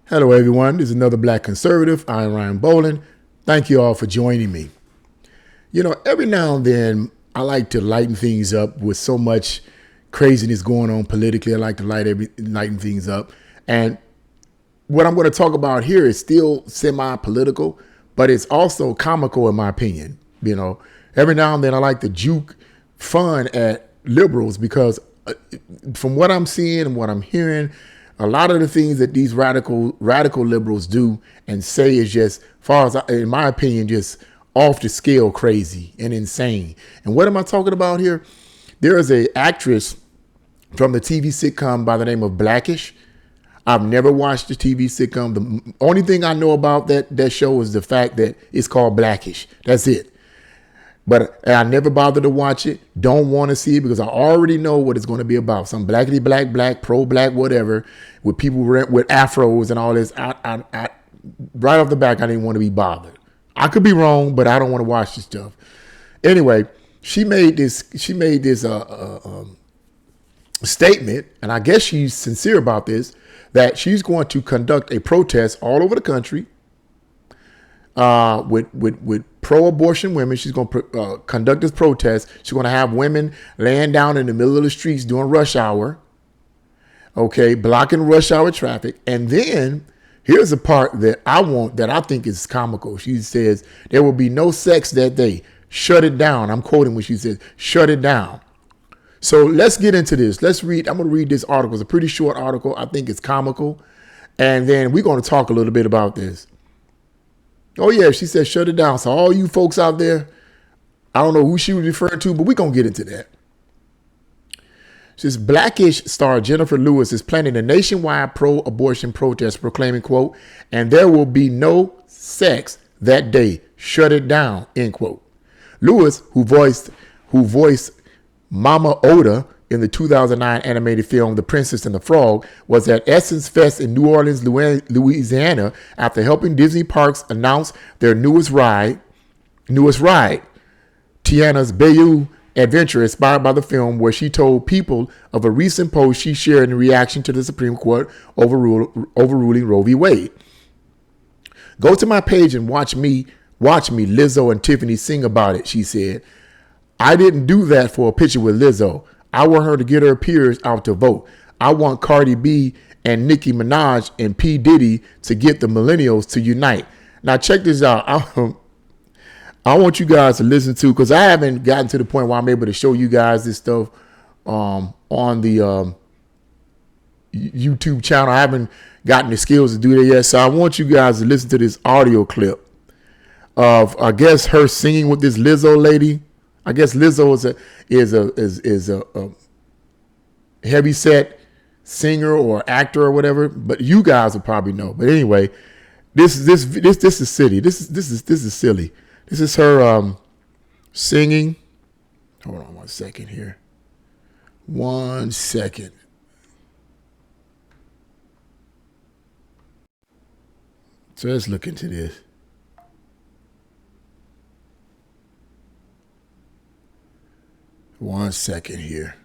Hello, everyone. This is another Black Conservative. I'm Ryan Boland. Thank you all for joining me. Every now and then, I like to lighten things up with so much craziness going on politically. I like to lighten things up. And what I'm going to talk about here is still semi-political, but it's also comical in my opinion. Every now and then I like to juke fun at liberals because from what I'm seeing and what I'm hearing, a lot of the things that these radical liberals do and say is just, in my opinion, just off the scale crazy and insane. And what am I talking about here? There is an actress from the TV sitcom by the name of Blackish. I've never watched the TV sitcom. The only thing I know about that show is the fact that it's called Blackish. That's it. But I never bothered to watch it. Don't want to see it because I already know what it's going to be about. Some blackity black, pro-black, whatever, with people with afros and all this. I right off the back, I didn't want to be bothered. I could be wrong, but I don't want to watch this stuff. Anyway, she made this statement, and I guess she's sincere about this, that she's going to conduct a protest all over the country with pro-abortion women. She's going to conduct this protest. She's going to have women laying down in the middle of the streets during rush hour, blocking rush hour traffic. And then here's the part that I think is comical. She says there will be no sex that day. Shut it down. I'm quoting what she says. Shut it down. So let's get into this. I'm going to read this article. It's a pretty short article. I think it's comical. And then we're going to talk a little bit about this. Oh, yeah, she said shut it down. So all you folks out there, I don't know who she was referring to, but we're going to get into that. She says Blackish star Jenifer Lewis is planning a nationwide pro-abortion protest proclaiming, quote, and there will be no sex that day. Shut it down, end quote. Lewis, who voiced Mama Oda in the 2009 animated film The Princess and the Frog, was at Essence Fest in New Orleans, Louisiana, after helping Disney Parks announce their newest ride, Tiana's Bayou Adventure, inspired by the film, where she told people of a recent post she shared in reaction to the Supreme Court overruling Roe v. Wade. Go to my page and watch me, Lizzo and Tiffany sing about it, she said. I didn't do that for a picture with Lizzo. I want her to get her peers out to vote. I want Cardi B and Nicki Minaj and P. Diddy to get the millennials to unite. Now check this out. I want you guys to listen to, because I haven't gotten to the point where I'm able to show you guys this stuff on the YouTube channel. I haven't gotten the skills to do that yet. So I want you guys to listen to this audio clip of, I guess, her singing with this Lizzo lady. I guess Lizzo is a heavy set singer or actor or whatever, but you guys will probably know. But anyway, this is silly. This is silly. This is her singing. Hold on 1 second here. 1 second. So let's look into this. 1 second here.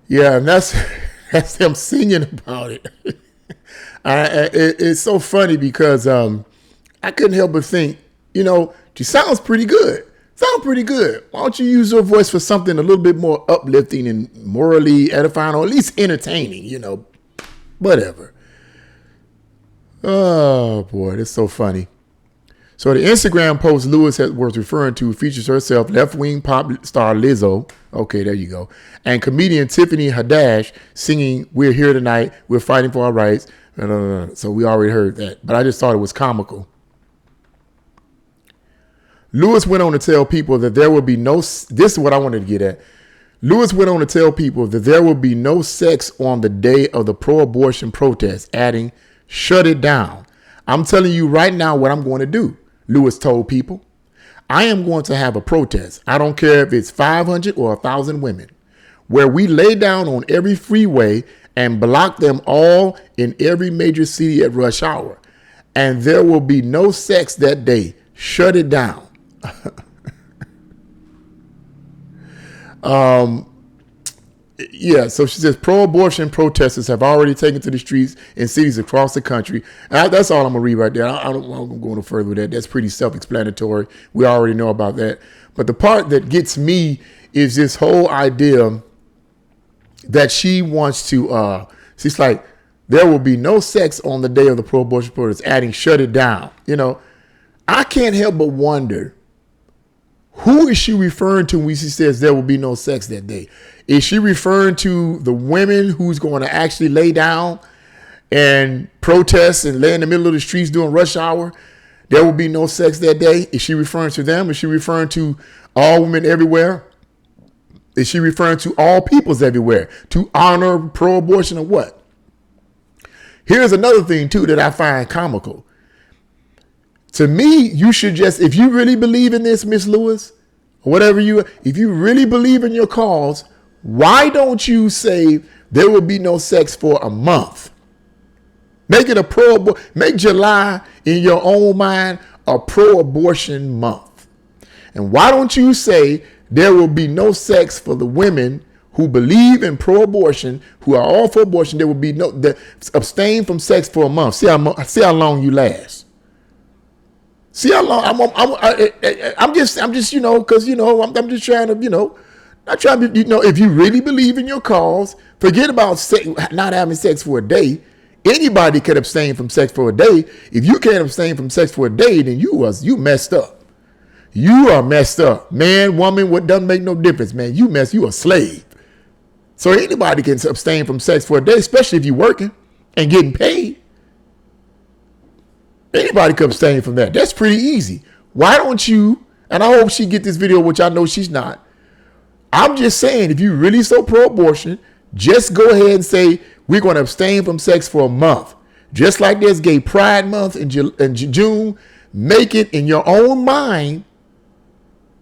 Yeah, and that's them singing about it. It's so funny because I couldn't help but think, she sounds pretty good. Why don't you use your voice for something a little bit more uplifting and morally edifying, or at least entertaining, whatever. Oh, boy, that's so funny. So the Instagram post Lewis was referring to features herself, left-wing pop star Lizzo, okay, there you go, and comedian Tiffany Haddish singing "We're Here Tonight, We're Fighting for Our Rights." So we already heard that, but I just thought it was comical. Lewis went on to tell people that there would be no, this is what I wanted to get at. Lewis went on to tell people that there will be no sex on the day of the pro-abortion protest, adding, shut it down. I'm telling you right now what I'm going to do, Lewis told people. I am going to have a protest. I don't care if it's 500 or 1,000 women, where we lay down on every freeway and block them all in every major city at rush hour. And there will be no sex that day. Shut it down. Yeah, so she says pro-abortion protesters have already taken to the streets in cities across the country. That's all I'm going to read right there. I don't want to go no further with that. That's pretty self-explanatory. We already know about that. But the part that gets me is this whole idea that she wants to, she's like, there will be no sex on the day of the pro-abortion protest, adding, shut it down. You know, I can't help but wonder, who is she referring to when she says there will be no sex that day? Is she referring to the women who's going to actually lay down and protest and lay in the middle of the streets during rush hour? There will be no sex that day. Is she referring to them? Is she referring to all women everywhere? Is she referring to all peoples everywhere to honor pro-abortion or what? Here's another thing, too, that I find comical. To me, you should just, if you really believe in this, Miss Lewis, or whatever if you really believe in your cause, why don't you say there will be no sex for a month? Make it make July in your own mind a pro-abortion month. And why don't you say there will be no sex for the women who believe in pro-abortion, who are all for abortion? There will be abstain from sex for a month. See how long you last. See how long I'm just because I'm just trying to not trying to if you really believe in your cause, forget about not having sex for a day. Anybody can abstain from sex for a day. If you can't abstain from sex for a day, then you messed up. You are messed up, man, woman. What doesn't make no difference, man. You a slave. So anybody can abstain from sex for a day, especially if you're working and getting paid. Anybody can abstain from that. That's pretty easy. Why don't you, and I hope she get this video, which I know she's not. I'm just saying, if you're really so pro-abortion, just go ahead and say, we're going to abstain from sex for a month. Just like there's Gay Pride Month in June. Make it in your own mind,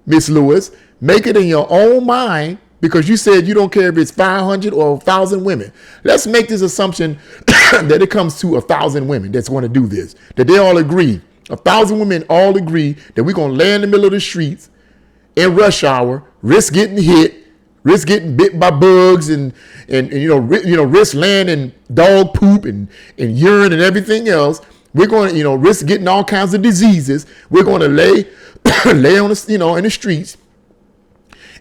Miss Lewis. Make it in your own mind, because you said you don't care if it's 500 or 1,000 women. Let's make this assumption that it comes to 1,000 women that's going to do this, that they all agree. 1,000 women all agree that we're going to lay in the middle of the streets in rush hour, risk getting hit, risk getting bit by bugs, and risk laying in dog poop and urine and everything else. We're going to risk getting all kinds of diseases. We're going to lay on the in the streets.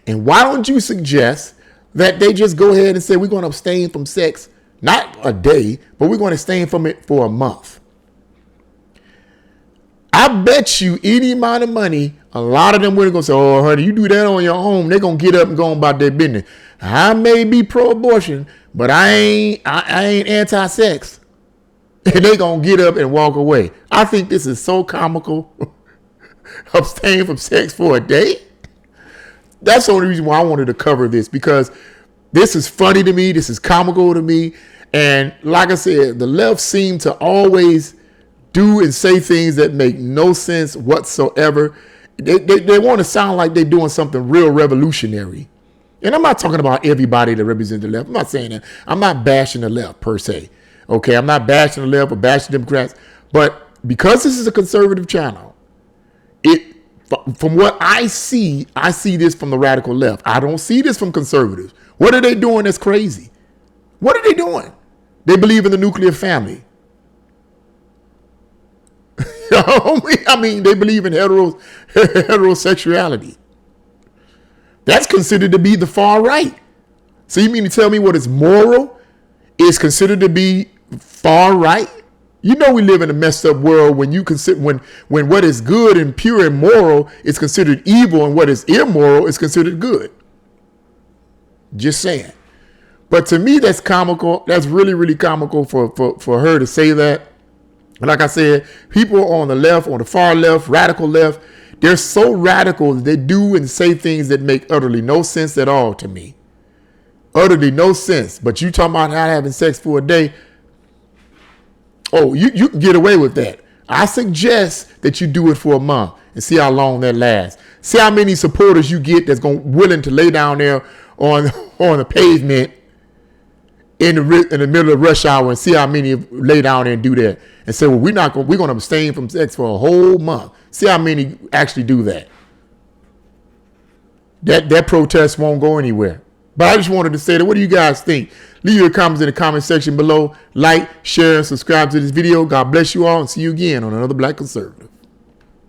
And why don't you suggest that they just go ahead and say we're going to abstain from sex, not a day, but we're going to abstain from it for a month? I bet you any amount of money, a lot of them women going to say, oh, honey, you do that on your own. They're going to get up and go about their business. I may be pro-abortion, but I ain't anti-sex. And they're going to get up and walk away. I think this is so comical. Abstain from sex for a day? That's the only reason why I wanted to cover this, because this is funny to me. This is comical to me. And like I said, the left seem to always do and say things that make no sense whatsoever. They want to sound like they're doing something real revolutionary. And I'm not talking about everybody that represents the left. I'm not saying that. I'm not bashing the left per se. Okay, I'm not bashing the left or bashing Democrats. But because this is a conservative channel, from what I see this from the radical left. I don't see this from conservatives. What are they doing that's crazy? What are they doing? They believe in the nuclear family. I mean, they believe in heterosexuality. That's considered to be the far right. So you mean to tell me what is moral is considered to be far right? You know we live in a messed up world when you consider when what is good and pure and moral is considered evil, and what is immoral is considered good. Just saying. But to me, that's comical. That's really, really comical for her to say that. Like I said, people on the left, on the far left, radical left, they're so radical that they do and say things that make utterly no sense at all to me. Utterly no sense. But you talking about not having sex for a day. Oh, you can get away with that. I suggest that you do it for a month and see how long that lasts. See how many supporters you get that's willing to lay down there on the pavement in the middle of rush hour, and see how many lay down there and do that and say, well, we're going to abstain from sex for a whole month. See how many actually do that. That protest won't go anywhere. But I just wanted to say that. What do you guys think? Leave your comments in the comment section below. Like, share, and subscribe to this video. God bless you all, and see you again on another Black Conservative.